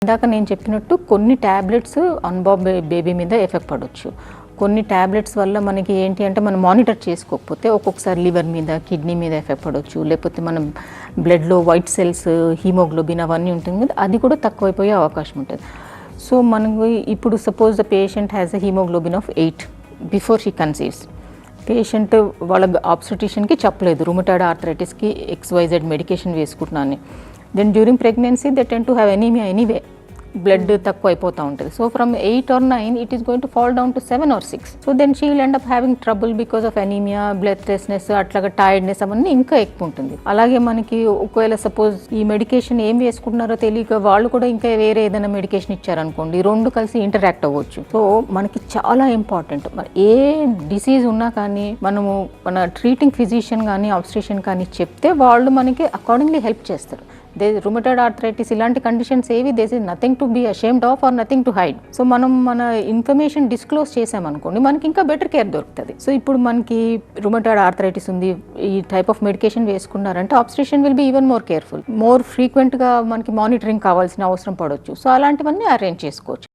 ఇందాక నేను చెప్పినట్టు కొన్ని ట్యాబ్లెట్స్ అన్బార్న్ బేబీ మీద ఎఫెక్ట్ పడవచ్చు. కొన్ని ట్యాబ్లెట్స్ వల్ల మనకి ఏంటి అంటే మనం మానిటర్ చేసుకోకపోతే ఒక్కొక్కసారి లివర్ మీద, కిడ్నీ మీద ఎఫెక్ట్ పడవచ్చు. లేకపోతే మనం బ్లడ్లో వైట్ సెల్స్, హీమోగ్లోబిన్ అవన్నీ ఉంటుంది కదా, అది కూడా తక్కువైపోయే అవకాశం ఉంటుంది. సో మనకు ఇప్పుడు suppose the patient has a haemoglobin of 8 before she conceives. Patient వాళ్ళ ఆబ్స్టిట్యూషన్కి చెప్పలేదు రుమటాయిడ్ ఆర్థరైటిస్కి XYZ మెడికేషన్ వేసుకుంటున్నాను. Then during pregnancy they tend to have anaemia anyway, blood తక్కువ అయిపోతూ ఉంటుంది. So from 8 or 9 it is going to fall down to 7 or 6. So then she will end up having trouble because of anaemia, breathlessness, అట్లాగా tiredness అవన్నీ ఇంకా ఎక్కువ ఉంటుంది. అలాగే మనకి ఒకవేళ సపోజ్ ఈ మెడికేషన్ ఏం వేసుకుంటున్నారో తెలియక వాళ్ళు కూడా ఇంకా వేరే ఏదైనా మెడికేషన్ ఇచ్చారనుకోండి, రెండు కలిసి ఇంటరాక్ట్ అవ్వచ్చు. సో మనకి చాలా ఇంపార్టెంట్, మరి ఏ డిసీజ్ ఉన్నా కానీ మనము మన ట్రీటింగ్ ఫిజిషియన్ కానీ ఆబ్స్ట్రిషన్ కానీ చెప్తే వాళ్ళు మనకి అకార్డింగ్లీ హెల్ప్ చేస్తారు. రుమటాయిడ్ ఆర్థరైటిస్ ఇలాంటి కండిషన్స్ ఏవి there is nothing to be ashamed of or nothing to hide. So మనం మన ఇన్ఫర్మేషన్ డిస్క్లోజ్ చేసామనుకోండి మనకి ఇంకా బెటర్ కేర్ దొరుకుతుంది. సో ఇప్పుడు మనకి రుమటాయిడ్ ఆర్థరైటిస్ ఉంది, ఈ టైప్ ఆఫ్ మెడికేషన్ వేసుకున్నారంటే obstetrician will be even more careful, more ఫ్రీక్వెంట్గా మనకి మానిటరింగ్ కావాల్సిన అవసరం పడవచ్చు. సో అలాంటివన్నీ అరేంజ్ చేసుకోవచ్చు.